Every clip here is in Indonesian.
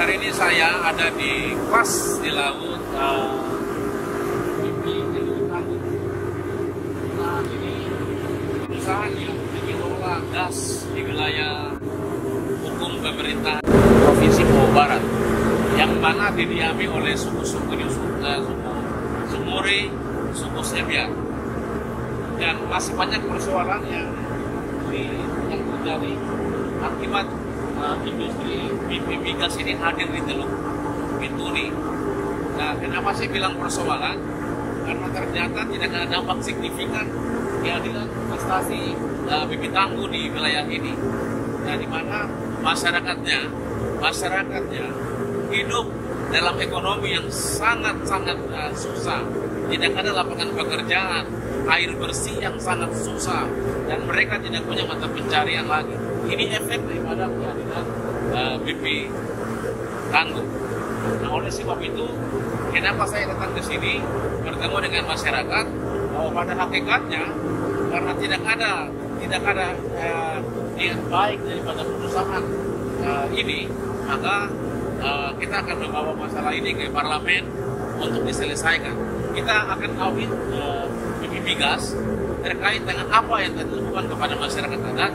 hari ini saya ada di pas di laut ini perusahaan yang mengelola gas di wilayah hukum pemerintah Provinsi Papua Barat, yang mana didiami oleh suku-suku Sumuri, suku Sebiar, dan masih banyak persoalan yang terjadi akibat industri BP migas ini hadir di Teluk Bintuni. Nah, kenapa saya bilang persoalan? Karena ternyata tidak ada dampak signifikan kehadiran investasi BP Tangguh di wilayah ini. Nah, di mana masyarakatnya hidup dalam ekonomi yang sangat-sangat susah. Tidak ada lapangan pekerjaan, air bersih yang sangat susah, dan mereka tidak punya mata pencarian lagi. Ini efek daripada kehadiran BP Tangguh. Nah, oleh sebab itu, kenapa saya datang ke sini bertemu dengan masyarakat, bahwa pada hakikatnya karena tidak ada niat baik daripada perusahaan ini, maka kita akan membawa masalah ini ke parlemen untuk diselesaikan. Kita akan audit BP Migas terkait dengan apa yang dilakukan kepada masyarakat adat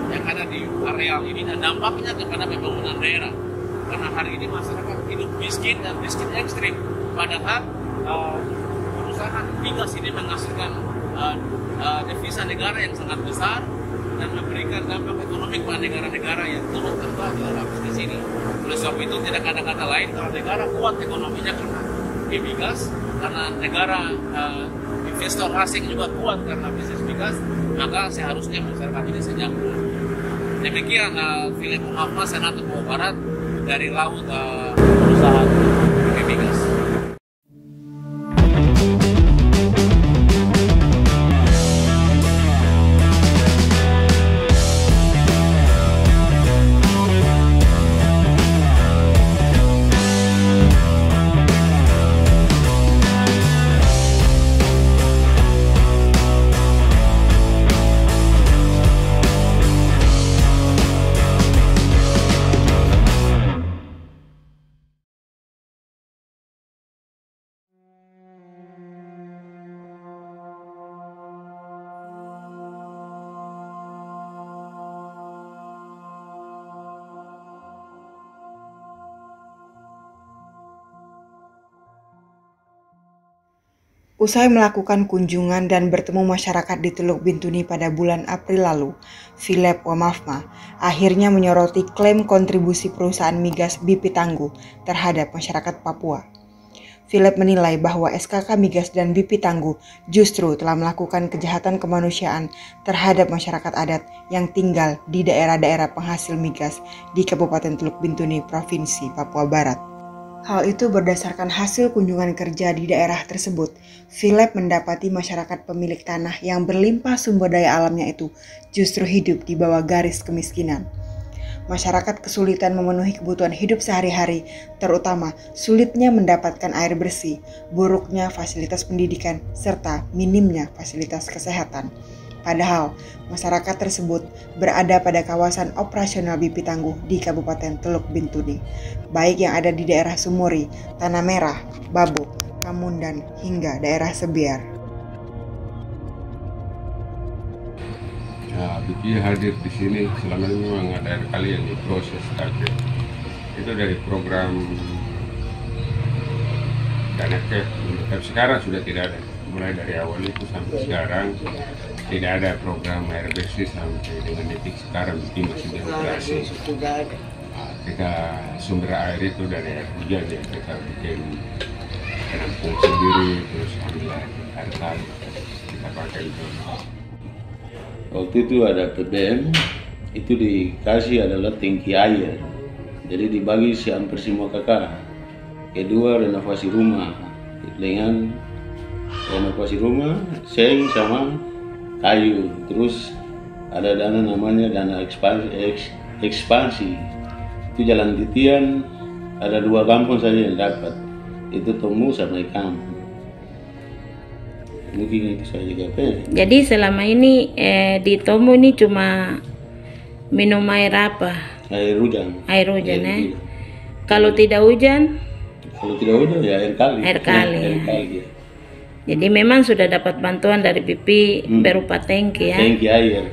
yang ada di areal ini dan dampaknya kepada pembangunan daerah. Karena hari ini masyarakat hidup miskin dan miskin ekstrim, padahal perusahaan migas ini menghasilkan devisa negara yang sangat besar dan memberikan dampak ekonomi kepada negara-negara yang turut serta di dalam bisnis ini. Oleh sebab itu tidak ada kata lain, kalau negara kuat ekonominya karena migas, karena negara investor asing juga kuat karena bisnis migas, maka seharusnya masyarakat ini sejahtera. Demikian Philip Muhammad, Senator Papua Barat dari laut perusahaan BP Migas. Usai melakukan kunjungan dan bertemu masyarakat di Teluk Bintuni pada bulan April lalu, Philip Wamafma akhirnya menyoroti klaim kontribusi perusahaan migas BP Tangguh terhadap masyarakat Papua. Philip menilai bahwa SKK Migas dan BP Tangguh justru telah melakukan kejahatan kemanusiaan terhadap masyarakat adat yang tinggal di daerah-daerah penghasil migas di Kabupaten Teluk Bintuni, Provinsi Papua Barat. Hal itu berdasarkan hasil kunjungan kerja di daerah tersebut. Philip mendapati masyarakat pemilik tanah yang berlimpah sumber daya alamnya itu justru hidup di bawah garis kemiskinan. Masyarakat kesulitan memenuhi kebutuhan hidup sehari-hari, terutama sulitnya mendapatkan air bersih, buruknya fasilitas pendidikan, serta minimnya fasilitas kesehatan. Padahal masyarakat tersebut berada pada kawasan operasional BP Tangguh di Kabupaten Teluk Bintuni, baik yang ada di daerah Sumuri, Tanah Merah, Babuk, Kamundan, hingga daerah Sebiar. Nah, BP hadir di sini selama ini memang ada kali yang diproses target. Itu dari program dana KEP, sekarang sudah tidak ada. Mulai dari awal itu sampai sekarang tidak ada program air bersih sampai dengan detik sekarang BP masih beroperasi. Kita sumber air itu dari air hujan ya, kita bikin penampung sendiri, terus ambil air kali kita pakai itu. Waktu itu ada PBM, itu dikasih adalah tangki air, jadi dibagi hampir semua kakak. Kedua renovasi rumah, dengan renovasi rumah, seng sama kayu. Terus ada dana namanya dana ekspansi. Itu jalan titian, ada 2 kampung saja yang dapat. Itu Tomu sama Ikam. Mungkin itu saja juga. Jadi selama ini di Tomu ini cuma minum air apa? Air hujan. Air hujan ya. Kalau tidak hujan? Kalau tidak hujan ya air kali. Air kali. Air Ya. kali ya. Jadi memang sudah dapat bantuan dari BP berupa tangki ya. Tangki air.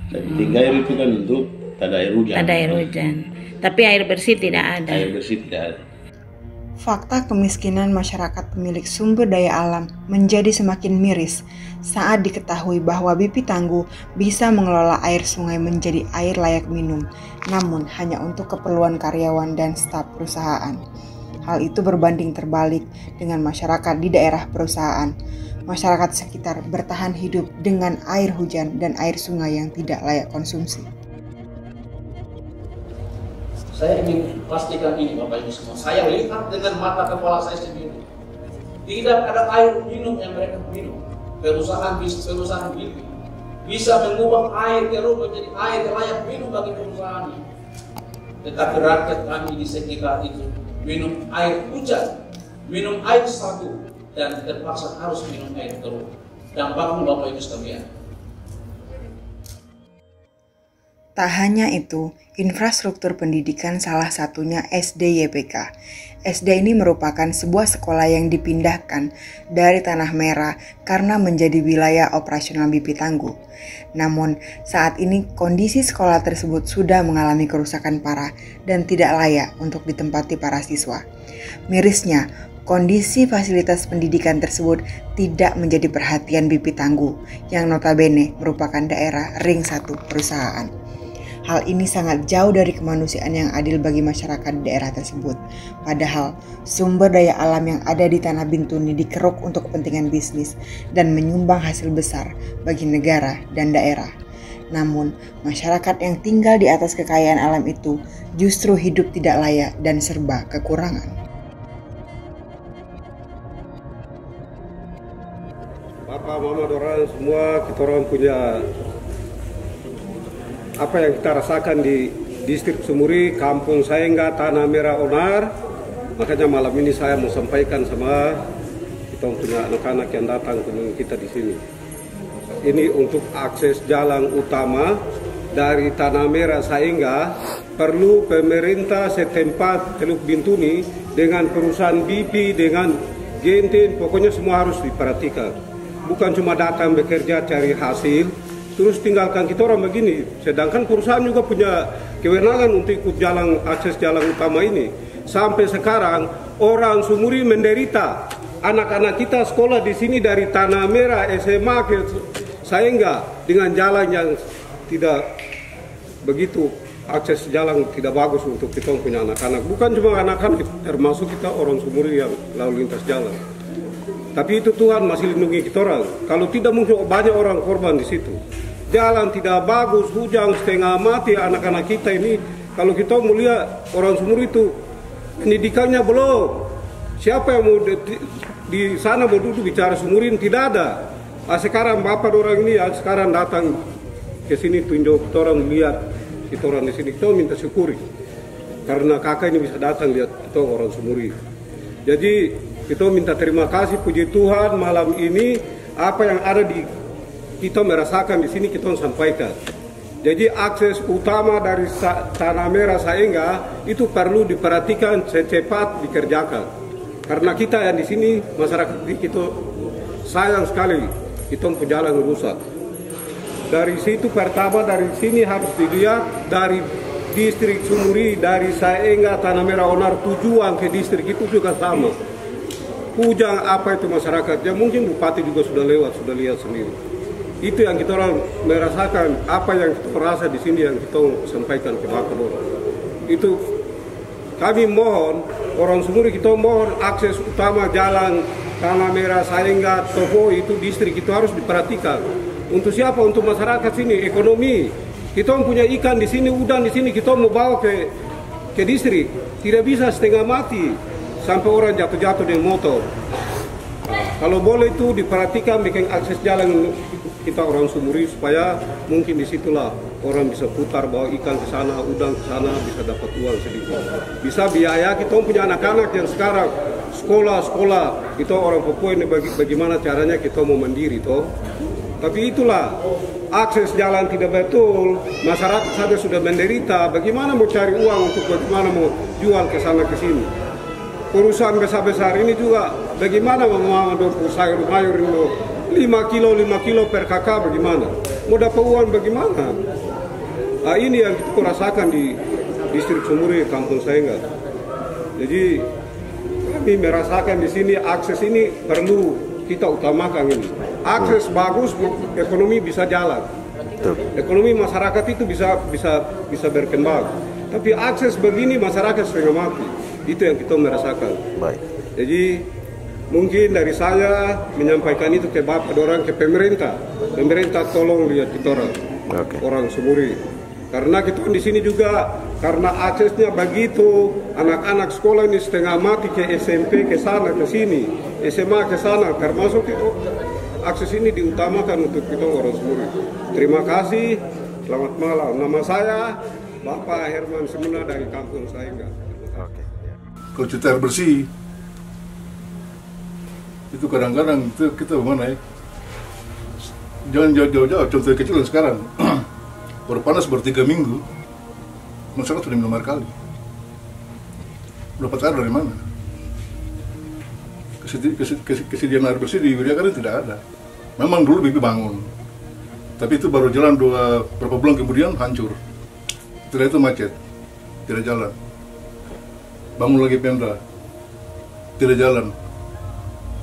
Tapi tinggi air itu kan untuk tak ada air hujan. Ada air hujan. Tapi air bersih tidak ada. Air bersih tidak ada. Fakta kemiskinan masyarakat pemilik sumber daya alam menjadi semakin miris saat diketahui bahwa BP Tangguh bisa mengelola air sungai menjadi air layak minum, namun hanya untuk keperluan karyawan dan staf perusahaan. Hal itu berbanding terbalik dengan masyarakat di daerah perusahaan. Masyarakat sekitar bertahan hidup dengan air hujan dan air sungai yang tidak layak konsumsi. Saya ingin pastikan ini Bapak Ibu semua. Saya lihat dengan mata kepala saya sendiri. Tidak ada air minum yang mereka minum. Perusahaan BP bisa mengubah air keruh menjadi air layak minum bagi perusahaan. Tetapi rakyat kami di sekitar itu minum air hujan, minum air sagu, dan terpaksa harus minum air keruh. Dampaknya Bapak Ibu sekalian. Tak hanya itu, infrastruktur pendidikan salah satunya SD YPK. SD ini merupakan sebuah sekolah yang dipindahkan dari Tanah Merah karena menjadi wilayah operasional BP Tangguh. Namun, saat ini kondisi sekolah tersebut sudah mengalami kerusakan parah dan tidak layak untuk ditempati para siswa. Mirisnya, kondisi fasilitas pendidikan tersebut tidak menjadi perhatian BP Tangguh yang notabene merupakan daerah ring 1 perusahaan. Hal ini sangat jauh dari kemanusiaan yang adil bagi masyarakat di daerah tersebut. Padahal sumber daya alam yang ada di Tanah Bintuni dikeruk untuk kepentingan bisnis dan menyumbang hasil besar bagi negara dan daerah. Namun, masyarakat yang tinggal di atas kekayaan alam itu justru hidup tidak layak dan serba kekurangan. Bapak, mama, orang semua kita orang punya apa yang kita rasakan di distrik Sumuri, kampung Saengga, Tanah Merah Onar. Makanya malam ini saya mau sampaikan sama kita punya anak-anak yang datang kunjungi kita di sini. Ini untuk akses jalan utama dari Tanah Merah Saengga, perlu pemerintah setempat Teluk Bintuni dengan perusahaan BP, dengan Genten, pokoknya semua harus diperhatikan. Bukan cuma datang bekerja cari hasil, terus tinggalkan kita orang begini. Sedangkan perusahaan juga punya kewenangan untuk ikut jalan akses jalan utama ini. Sampai sekarang orang Sumuri menderita. Anak-anak kita sekolah di sini dari Tanah Merah SMA ke Saengga dengan jalan yang tidak begitu, akses jalan tidak bagus untuk kita punya anak-anak. Bukan cuma anak-anak, termasuk kita orang Sumuri yang lalu lintas jalan. Tapi itu Tuhan masih lindungi kita orang. Kalau tidak mungkin banyak orang korban di situ. Jalan tidak bagus, hujan setengah mati anak-anak kita ini. Kalau kita mau lihat orang Sumuri itu pendidikannya belum. Siapa yang mau di sana mau duduk bicara Sumuri tidak ada. Sekarang bapak orang ini sekarang datang ke sini tunjuk kita orang lihat kita orang di sini. Kita minta syukuri karena kakak ini bisa datang lihat kita orang Sumuri. Jadi kita minta terima kasih puji Tuhan malam ini apa yang ada di kita merasakan di sini kita sampaikan. Jadi akses utama dari Tanah Merah Saengga itu perlu diperhatikan secepat dikerjakan. Karena kita yang di sini masyarakat kita sayang sekali kita punya jalan rusak. Dari situ pertama dari sini harus dilihat dari distrik Sumuri, dari Saengga Tanah Merah Onar tujuan ke distrik itu juga sama. Hujan apa itu masyarakatnya, mungkin bupati juga sudah lewat, sudah lihat sendiri. Itu yang kita orang merasakan, apa yang kita merasa di sini yang kita sampaikan ke bapak orang. Itu kami mohon, orang Sumuri kita mohon akses utama jalan Tanah Merah Saengga Toho itu distrik itu harus diperhatikan. Untuk siapa? Untuk masyarakat sini, ekonomi. Kita punya ikan di sini, udang di sini, kita mau bawa ke distrik. Tidak bisa setengah mati sampai orang jatuh-jatuh dengan motor. Kalau boleh itu diperhatikan bikin akses jalan kita orang Sumuri supaya mungkin disitulah orang bisa putar bawa ikan ke sana, udang ke sana, bisa dapat uang sedikit. Bisa biaya kita punya anak-anak yang sekarang sekolah, kita orang Papua ini bagaimana caranya kita mau mandiri toh. Tapi itulah akses jalan tidak betul, masyarakat saja sudah menderita. Bagaimana mau cari uang untuk bagaimana mau jual ke sana ke sini? Perusahaan besar-besar ini juga bagaimana mau sayur mayur itu 5 kilo per kakak bagaimana? Mau dapat uang bagaimana? Nah, ini yang kita rasakan di distrik Sumuri, Kampung Saengga. Jadi kami merasakan di sini akses ini perlu kita utamakan ini. Akses bagus, ekonomi bisa jalan. Ekonomi masyarakat itu bisa berkembang. Tapi akses begini masyarakat setengah mati. Itu yang kita merasakan. Baik. Jadi mungkin dari saya menyampaikan itu ke Bapak orang, ke pemerintah. Pemerintah tolong lihat kita orang Sumuri. Karena kita di sini juga karena aksesnya begitu, anak-anak sekolah ini setengah mati ke SMP ke sana ke sini, SMA ke sana, termasuk itu akses ini diutamakan untuk kita orang Sumuri. Terima kasih, selamat malam. Nama saya Bapak Herman Semuna dari Kampung Saengga. Kalau cerita air bersih, itu kadang-kadang kita mana ya? Jangan jauh-jauh, contoh kecil sekarang. Baru panas ber3 minggu, masyarakat sudah minum air kali. Dapat air dari mana? Kesediaan air bersih di Widakari tidak ada. Memang dulu BP bangun, tapi itu baru jalan berapa bulan kemudian hancur. Setelah itu macet, tidak jalan. Bangun lagi Pemda, tidak jalan.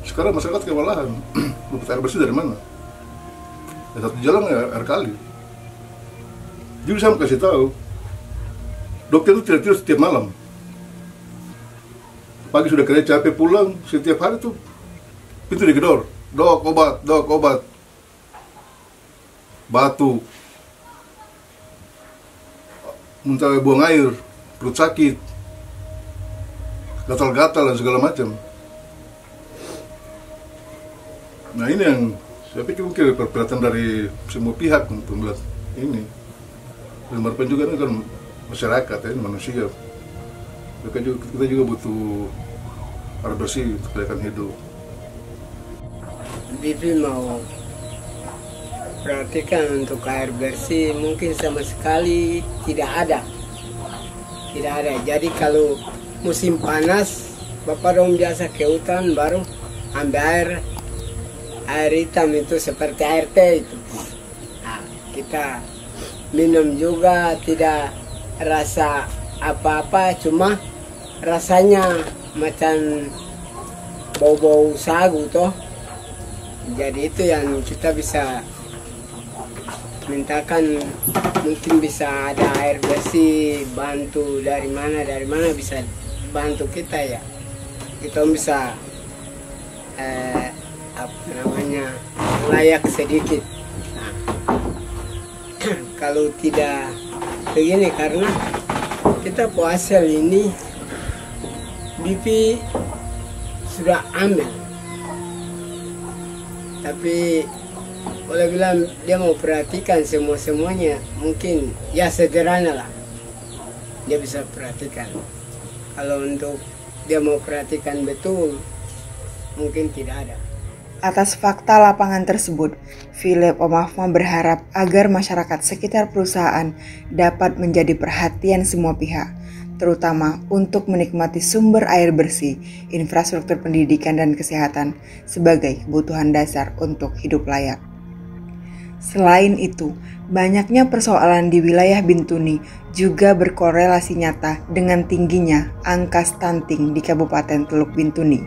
Sekarang masyarakat kewalahan, dapat air bersih dari mana? Ya, satu jalan air kali. Jadi saya mau kasih tahu, dokter itu tidak tidur setiap malam. Pagi sudah kerja capek pulang, setiap hari tuh pintu digedor, dok obat, batu, muntah buang air, perut sakit, gatal-gatal dan segala macam. Nah ini yang saya pikir mungkin perhatian dari semua pihak untuk melihat ini. Dan harapan juga ini kan masyarakat ya, manusia. Kita juga butuh air bersih untuk kelihatan hidup. BP mau perhatikan untuk air bersih mungkin sama sekali tidak ada. Jadi kalau musim panas, Bapak dong biasa ke hutan baru ambil air hitam itu seperti air teh itu. Nah, kita minum juga tidak rasa apa-apa, cuma rasanya macam bau-bau sagu toh. Jadi itu yang kita bisa mintakan, mungkin bisa ada air bersih, bantu dari mana bisa bantu kita ya. Kita bisa layak sedikit. Nah, kalau tidak begini karena kita puasa ini BP sudah ambil, tapi boleh bilang dia mau perhatikan semuanya, mungkin ya sederhana lah dia bisa perhatikan. Kalau untuk dia mau perhatikan betul mungkin tidak ada. Atas fakta lapangan tersebut, Philip Omafma berharap agar masyarakat sekitar perusahaan dapat menjadi perhatian semua pihak, terutama untuk menikmati sumber air bersih, infrastruktur pendidikan dan kesehatan sebagai kebutuhan dasar untuk hidup layak. Selain itu, banyaknya persoalan di wilayah Bintuni juga berkorelasi nyata dengan tingginya angka stunting di Kabupaten Teluk Bintuni.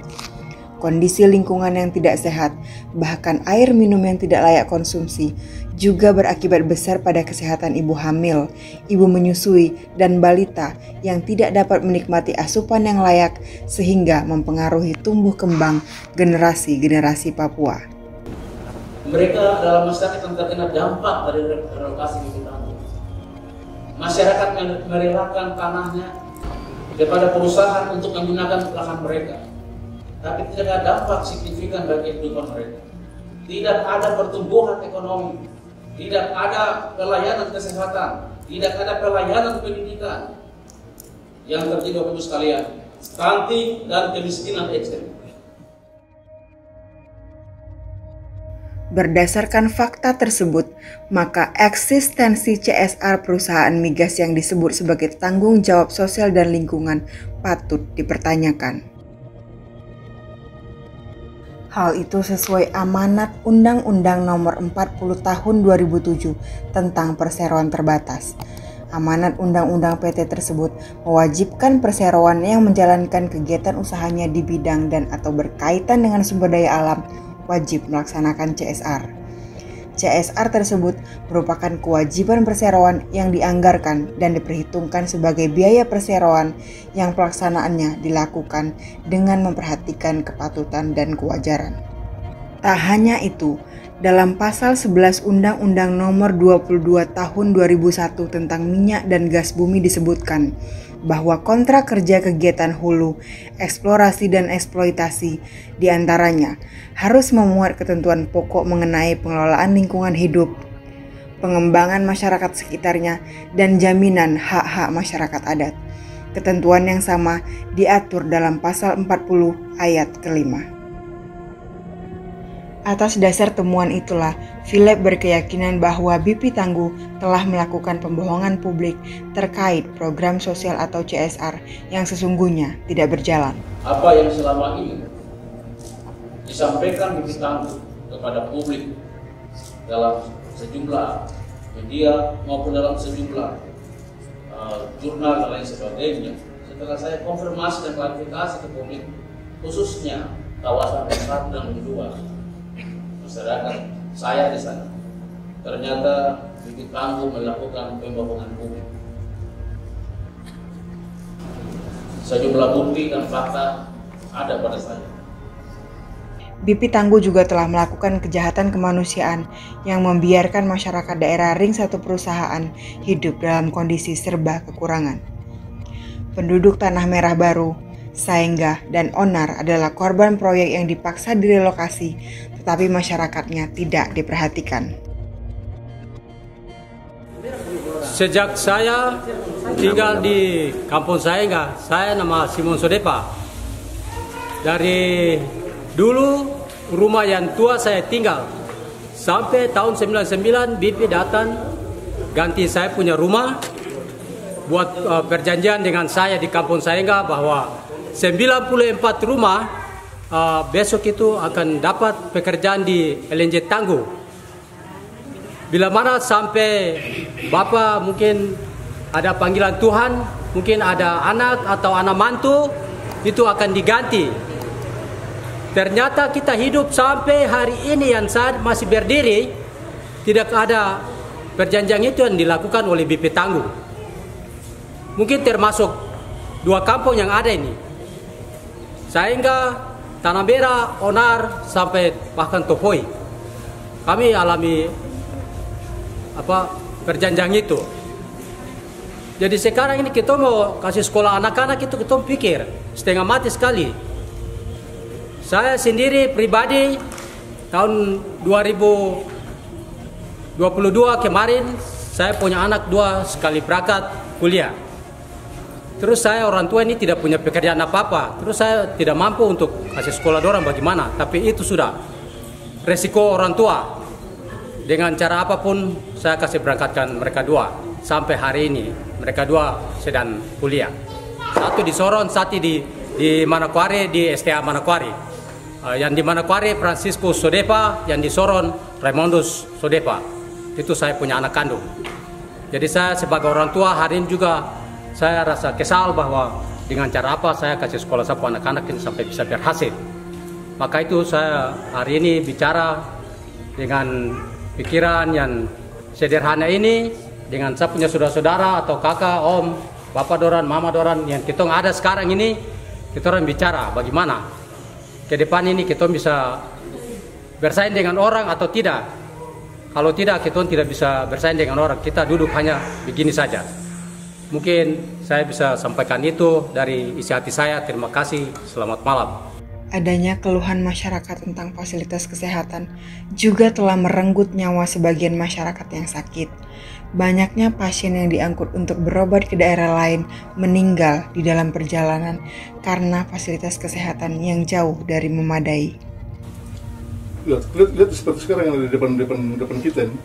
Kondisi lingkungan yang tidak sehat, bahkan air minum yang tidak layak konsumsi, juga berakibat besar pada kesehatan ibu hamil, ibu menyusui, dan balita yang tidak dapat menikmati asupan yang layak sehingga mempengaruhi tumbuh kembang generasi-generasi Papua. Mereka adalah masyarakat yang terkena dampak dari relokasi di kampung. Masyarakat merelakan tanahnya kepada perusahaan untuk menggunakan lahan mereka. Tapi tidak ada dampak signifikan bagi kehidupan mereka. Tidak ada pertumbuhan ekonomi, tidak ada pelayanan kesehatan, tidak ada pelayanan pendidikan. Yang terjadi Bapak Ibu sekalian, stunting dan kemiskinan ekstrem. Berdasarkan fakta tersebut, maka eksistensi CSR perusahaan migas yang disebut sebagai tanggung jawab sosial dan lingkungan patut dipertanyakan. Hal itu sesuai amanat Undang-Undang Nomor 40 Tahun 2007 tentang perseroan terbatas. Amanat Undang-Undang PT tersebut mewajibkan perseroan yang menjalankan kegiatan usahanya di bidang dan atau berkaitan dengan sumber daya alam wajib melaksanakan CSR. CSR tersebut merupakan kewajiban perseroan yang dianggarkan dan diperhitungkan sebagai biaya perseroan yang pelaksanaannya dilakukan dengan memperhatikan kepatutan dan kewajaran. Tak hanya itu, dalam pasal 11 Undang-Undang Nomor 22 Tahun 2001 tentang minyak dan gas bumi disebutkan bahwa kontrak kerja kegiatan hulu, eksplorasi dan eksploitasi diantaranya harus memuat ketentuan pokok mengenai pengelolaan lingkungan hidup, pengembangan masyarakat sekitarnya, dan jaminan hak-hak masyarakat adat. Ketentuan yang sama diatur dalam pasal 40 ayat ke-5. Atas dasar temuan itulah, Philip berkeyakinan bahwa BP Tangguh telah melakukan pembohongan publik terkait program sosial atau CSR yang sesungguhnya tidak berjalan. Apa yang selama ini disampaikan BP Tangguh kepada publik dalam sejumlah media maupun dalam sejumlah jurnal dan lain sebagainya, setelah saya konfirmasi dan klarifikasi ke publik, khususnya kawasan R1 dan R2, masyarakat saya di sana, ternyata BP Tangguh melakukan pembohongan publik. Sejumlah bukti dan fakta ada pada saya. BP Tangguh juga telah melakukan kejahatan kemanusiaan yang membiarkan masyarakat daerah ring 1 perusahaan hidup dalam kondisi serba kekurangan. Penduduk Tanah Merah Baru, Saengga, dan Onar adalah korban proyek yang dipaksa direlokasi, tetapi masyarakatnya tidak diperhatikan. Sejak saya tinggal di Kampung Saengga, saya nama Simon Sodepa. Dari dulu rumah yang tua saya tinggal, sampai tahun 99 BP datang ganti saya punya rumah, buat perjanjian dengan saya di Kampung Saengga bahwa 94 rumah besok itu akan dapat pekerjaan di LNG Tangguh. Bila mana sampai Bapak mungkin ada panggilan Tuhan, mungkin ada anak atau anak mantu, itu akan diganti. Ternyata kita hidup sampai hari ini yang saat masih berdiri, tidak ada perjanjian itu yang dilakukan oleh BP Tangguh. Mungkin termasuk 2 kampung yang ada ini, Saengga, Tanah Merah, Onar, sampai bahkan Topoi. Kami alami perjanjian itu. Jadi sekarang ini kita mau kasih sekolah anak-anak itu kita pikir setengah mati sekali. Saya sendiri pribadi tahun 2022 kemarin saya punya anak 2 sekali berangkat kuliah. Terus saya orang tua ini tidak punya pekerjaan apa-apa. Terus saya tidak mampu untuk kasih sekolah dorang bagaimana. Tapi itu sudah resiko orang tua. Dengan cara apapun saya kasih berangkatkan mereka 2. Sampai hari ini mereka 2 sedang kuliah. Satu di Sorong, satu di Manokwari, di STA Manokwari. Yang di Manokwari Francisco Sodepa, yang di Sorong Raimondus Sodepa. Itu saya punya anak kandung. Jadi saya sebagai orang tua hari ini juga saya rasa kesal bahwa dengan cara apa saya kasih sekolah sapu anak-anak ini sampai bisa berhasil. Maka itu saya hari ini bicara dengan pikiran yang sederhana ini, dengan saya punya saudara-saudara atau kakak, om, bapak doran, mama doran yang kita ada sekarang ini, kita orang bicara bagaimana ke depan ini kita bisa bersaing dengan orang atau tidak. Kalau tidak, kita tidak bisa bersaing dengan orang, kita duduk hanya begini saja. Mungkin saya bisa sampaikan itu dari isi hati saya. Terima kasih, selamat malam. Adanya keluhan masyarakat tentang fasilitas kesehatan juga telah merenggut nyawa sebagian masyarakat yang sakit. Banyaknya pasien yang diangkut untuk berobat ke daerah lain meninggal di dalam perjalanan karena fasilitas kesehatan yang jauh dari memadai. Lihat seperti sekarang yang ada di depan kita ini.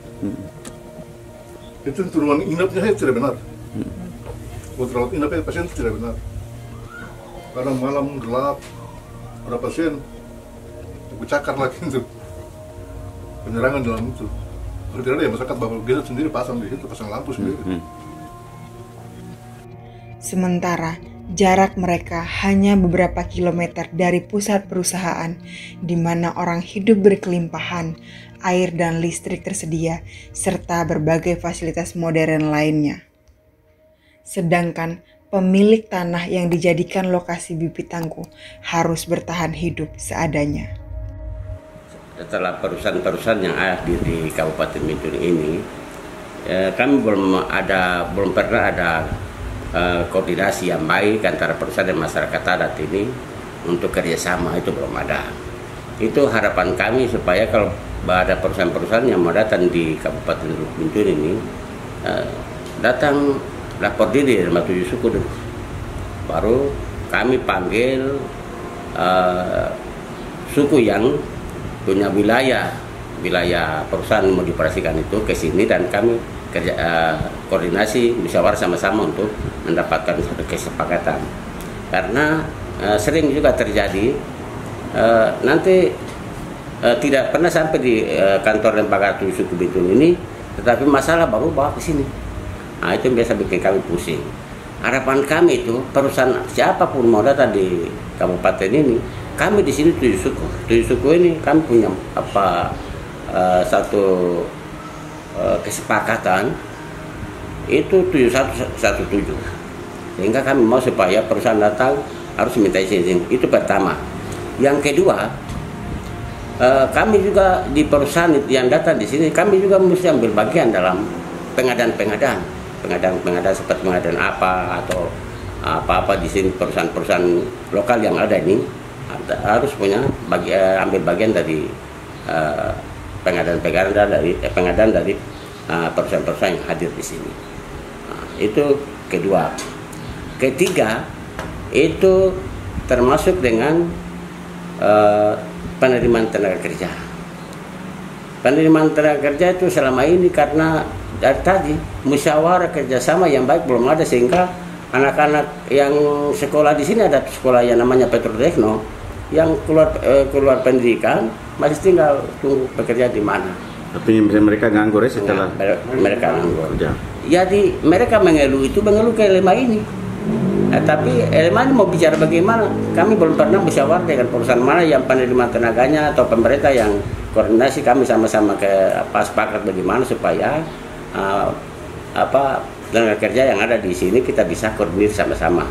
Itu untuk ruang inapnya saya tidak benar. Buat rawat inapnya pasien itu tidak benar. Kadang malam gelap, ada pasien cakar lagi itu penyerangan dalam itu. Kalau tidak ada ya masyarakat bakal gadget sendiri pasang di situ, pasang lampu sendiri. Sementara jarak mereka hanya beberapa kilometer dari pusat perusahaan di mana orang hidup berkelimpahan, air dan listrik tersedia, serta berbagai fasilitas modern lainnya. Sedangkan pemilik tanah yang dijadikan lokasi bibit tangguh harus bertahan hidup seadanya. Setelah perusahaan-perusahaan yang ada di Kabupaten Bintuni ini, kami belum pernah ada koordinasi yang baik antara perusahaan dan masyarakat adat ini untuk kerjasama, itu belum ada. Itu harapan kami supaya kalau ada perusahaan-perusahaan yang mau datang di Kabupaten Bintuni ini, datang lapor diri sama 7 suku dulu. Baru kami panggil suku yang punya wilayah perusahaan mau dioperasikan itu ke sini, dan kami koordinasi musyawarah sama-sama untuk mendapatkan satu kesepakatan. Karena sering juga terjadi nanti tidak pernah sampai di kantor lembaga 7 suku Bintuni ini, tetapi masalah baru bawa ke sini. Nah, itu biasa bikin kami pusing. Harapan kami itu perusahaan siapapun mau datang di kabupaten ini, kami di sini 7 suku. 7 suku ini kami punya satu kesepakatan itu 7117. Sehingga kami mau supaya perusahaan datang harus minta izin. Itu pertama. Yang kedua, kami juga di perusahaan yang datang di sini, kami juga mesti ambil bagian dalam pengadaan seperti pengadaan apa atau apa-apa di sini. Perusahaan-perusahaan lokal yang ada ini harus punya ambil bagian dari pengadaan dari perusahaan-perusahaan yang hadir di sini. Itu kedua. Ketiga, itu termasuk dengan penerimaan tenaga kerja. Penerimaan tenaga kerja itu selama ini karena dari tadi musyawarah kerjasama yang baik belum ada, sehingga anak-anak yang sekolah di sini, ada sekolah yang namanya Petrotekno, yang keluar pendidikan masih tinggal tunggu bekerja di mana. Tapi mereka nganggur ya setelah mereka nganggur. Jadi mereka mengeluh ke LMA ini. Tapi LMA ini mau bicara bagaimana? Kami belum pernah musyawarah dengan perusahaan mana yang penerimaan tenaganya atau pemerintah yang koordinasi. Kami sama-sama sepakat bagaimana supaya tenaga kerja yang ada di sini kita bisa koordinir sama-sama,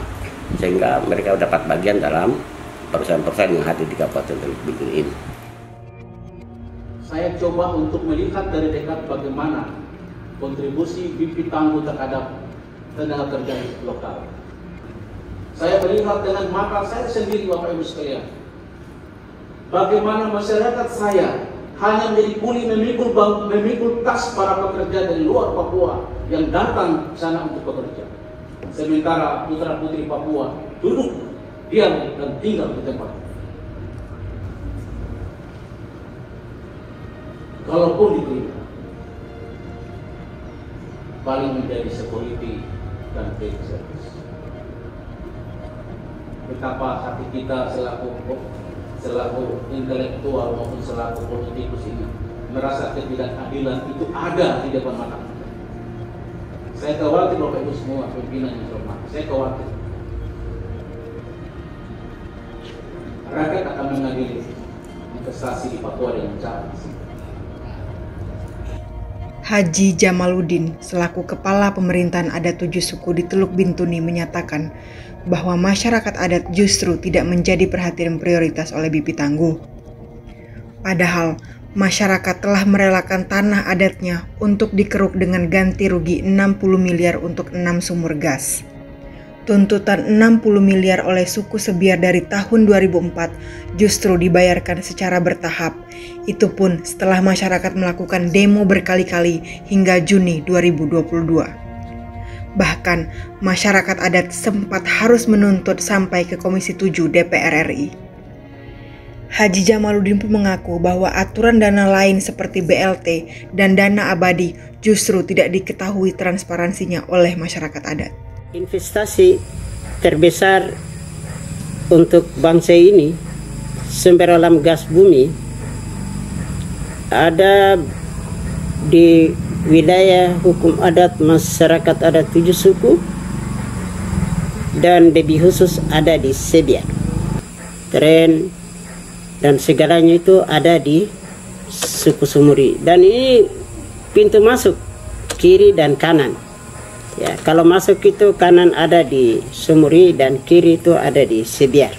sehingga mereka dapat bagian dalam perusahaan-perusahaan yang hadir di Kabupaten Bintuni ini. Saya coba untuk melihat dari dekat bagaimana kontribusi bibit tangguh terhadap tenaga kerja lokal. Saya melihat dengan mata saya sendiri, Bapak Ibu sekalian, bagaimana masyarakat saya hanya menjadi kuli memikul tas para pekerja dari luar Papua yang datang sana untuk bekerja. Sementara putra-putri Papua duduk, diam dan tinggal di tempat. Kalaupun diterima, paling menjadi security dan field service. Betapa hati kita selaku intelektual maupun selaku politikus ini merasa ketidakadilan itu ada di depan mata. Saya khawatir Bapak Ibu semua pimpinan yang hormat, saya khawatir rakyat akan mengadili investasi di Papua dengan cara di sini. Haji Jamaluddin selaku Kepala Pemerintahan Adat 7 Suku di Teluk Bintuni menyatakan bahwa masyarakat adat justru tidak menjadi perhatian prioritas oleh bibit tangguh. Padahal masyarakat telah merelakan tanah adatnya untuk dikeruk dengan ganti rugi 60 miliar untuk 6 sumur gas. Tuntutan 60 miliar oleh suku Sebiar dari tahun 2004 justru dibayarkan secara bertahap. Itu pun setelah masyarakat melakukan demo berkali-kali hingga Juni 2022. Bahkan masyarakat adat sempat harus menuntut sampai ke Komisi 7 DPR RI. Haji Jamaluddin pun mengaku bahwa aturan dana lain seperti BLT dan dana abadi justru tidak diketahui transparansinya oleh masyarakat adat. Investasi terbesar untuk bangsa ini, sumber alam gas bumi, ada di wilayah hukum adat masyarakat adat 7 suku dan lebih khusus ada di Sebiar. Tren dan segalanya itu ada di suku Sumuri, dan ini pintu masuk kiri dan kanan. Ya, kalau masuk itu kanan ada di Sumuri dan kiri itu ada di Sebiar.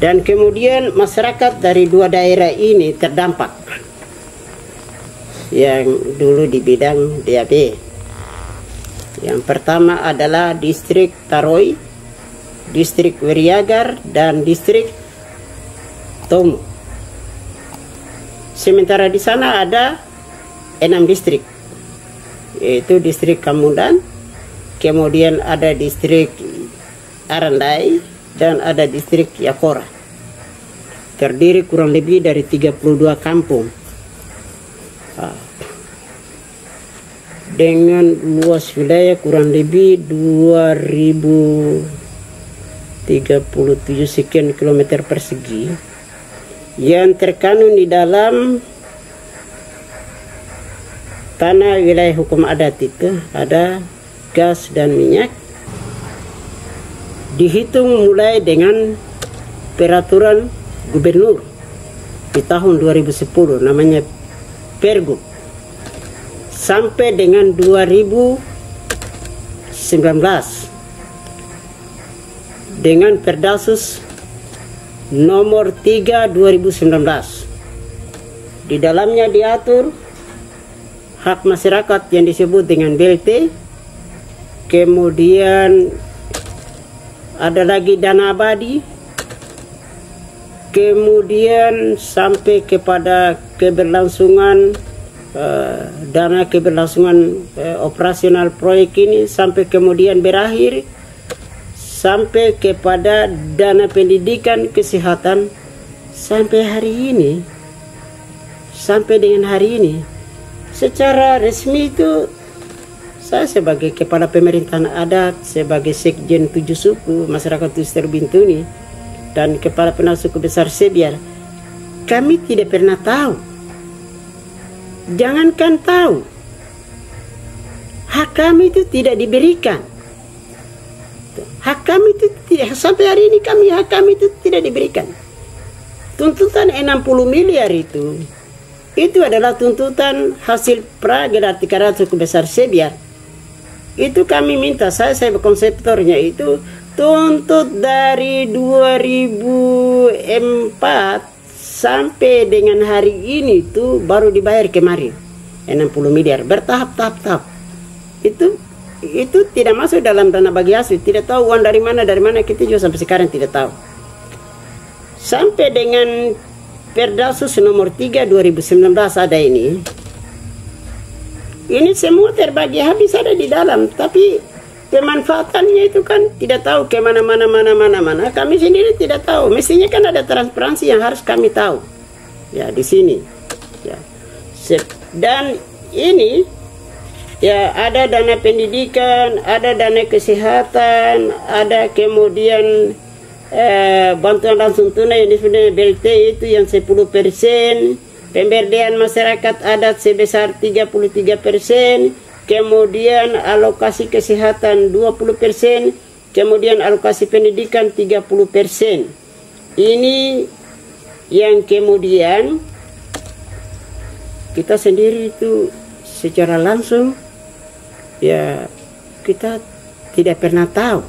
Dan kemudian masyarakat dari dua daerah ini terdampak. Yang dulu di bidang DAB. Yang pertama adalah distrik Taroi, distrik Weriagar, dan distrik Tomo. Sementara di sana ada 6 distrik, yaitu distrik Kamundan, kemudian ada distrik Arandai, dan ada distrik Yakora. Terdiri kurang lebih dari 32 kampung. Dengan luas wilayah kurang lebih 2037 sekian kilometer persegi yang terkandung di dalam tanah wilayah hukum adat itu ada gas dan minyak. Dihitung mulai dengan peraturan gubernur di tahun 2010 namanya Pergub sampai dengan 2019 dengan Perdasus nomor 3 2019. Di dalamnya diatur hak masyarakat yang disebut dengan BLT, kemudian ada lagi dana abadi, kemudian sampai kepada keberlangsungan dana keberlangsungan operasional proyek ini sampai kemudian berakhir, sampai kepada dana pendidikan kesehatan sampai hari ini, sampai dengan hari ini. Secara resmi itu saya sebagai kepala pemerintahan adat, sebagai sekjen 7 suku masyarakat Tuster Bintuni dan kepala penasihat suku besar Sebiar, kami tidak pernah tahu. Jangankan tahu, hak kami itu tidak diberikan. Hak kami itu tidak, sampai hari ini hak kami itu tidak diberikan. Tuntutan 60 miliar itu adalah tuntutan hasil pragelar tingkat suku besar Sebiar. Itu kami minta, saya konseptornya itu tuntut dari 2004 sampai dengan hari ini tuh baru dibayar kemarin 60 miliar bertahap-tahap. Itu tidak masuk dalam dana bagi hasil, tidak tahu uang dari mana kita juga sampai sekarang tidak tahu. Sampai dengan Perdasus nomor 3 2019 ada ini semua terbagi habis ada di dalam, tapi pemanfaatannya itu kan tidak tahu kemana-mana. Kami sendiri tidak tahu. Mestinya kan ada transparansi yang harus kami tahu. Ya di sini. Ya. Dan ini ya ada dana pendidikan, ada dana kesehatan, ada kemudian bantuan langsung tunai yang disebut BLT itu yang 10%, pemberdayaan masyarakat adat sebesar 33%. Kemudian alokasi kesehatan 20%, kemudian alokasi pendidikan 30%. Ini yang kemudian kita sendiri itu secara langsung ya kita tidak pernah tahu.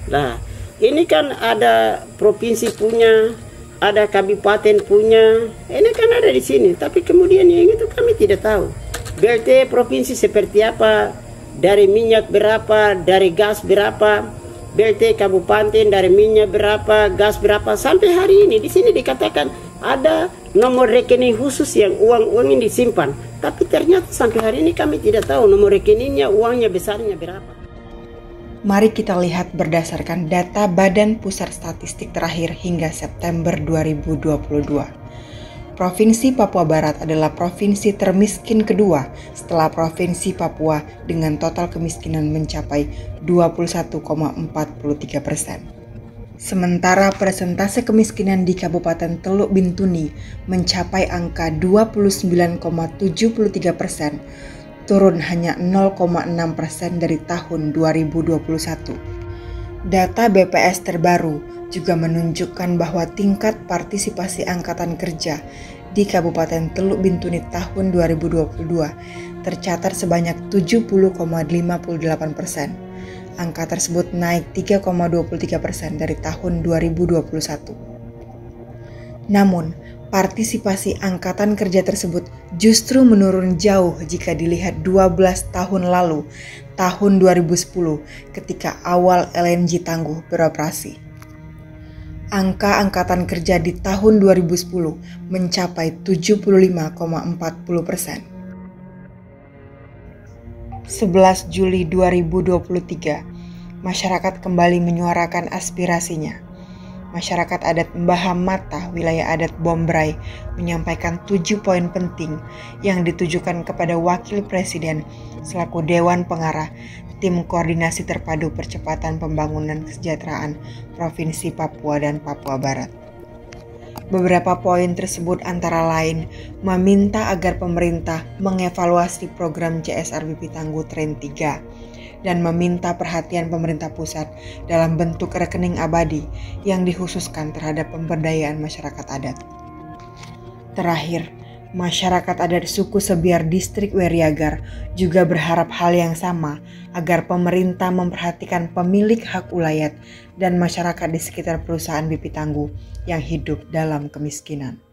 Nah, ini kan ada provinsi punya, ada kabupaten punya, ini kan ada di sini, tapi kemudian yang itu kami tidak tahu. BLT provinsi seperti apa, dari minyak berapa, dari gas berapa, BLT kabupaten dari minyak berapa, gas berapa, sampai hari ini di sini dikatakan ada nomor rekening khusus yang uang ini disimpan, tapi ternyata sampai hari ini kami tidak tahu nomor rekeningnya, uangnya besarnya berapa. Mari kita lihat berdasarkan data Badan Pusat Statistik terakhir hingga September 2022. Provinsi Papua Barat adalah provinsi termiskin kedua setelah Provinsi Papua dengan total kemiskinan mencapai 21,43%. Sementara persentase kemiskinan di Kabupaten Teluk Bintuni mencapai angka 29,73%, turun hanya 0,6% dari tahun 2021. Data BPS terbaru juga menunjukkan bahwa tingkat partisipasi angkatan kerja di Kabupaten Teluk Bintuni tahun 2022 tercatat sebanyak 70,58%. Angka tersebut naik 3,23% dari tahun 2021. Namun, partisipasi angkatan kerja tersebut justru menurun jauh jika dilihat 12 tahun lalu, tahun 2010, ketika awal LNG Tangguh beroperasi. Angka angkatan kerja di tahun 2010 mencapai 75,40%. 11 Juli 2023, masyarakat kembali menyuarakan aspirasinya. Masyarakat adat Mbah Mata, wilayah adat Bombray, menyampaikan 7 poin penting yang ditujukan kepada Wakil Presiden selaku Dewan Pengarah Tim Koordinasi Terpadu Percepatan Pembangunan Kesejahteraan Provinsi Papua dan Papua Barat. Beberapa poin tersebut antara lain meminta agar pemerintah mengevaluasi program CSR BP Tangguh Tren 3 dan meminta perhatian pemerintah pusat dalam bentuk rekening abadi yang dikhususkan terhadap pemberdayaan masyarakat adat. Terakhir, masyarakat adat suku Sebiar Distrik Weriagar juga berharap hal yang sama agar pemerintah memperhatikan pemilik hak ulayat dan masyarakat di sekitar perusahaan BP Tangguh yang hidup dalam kemiskinan.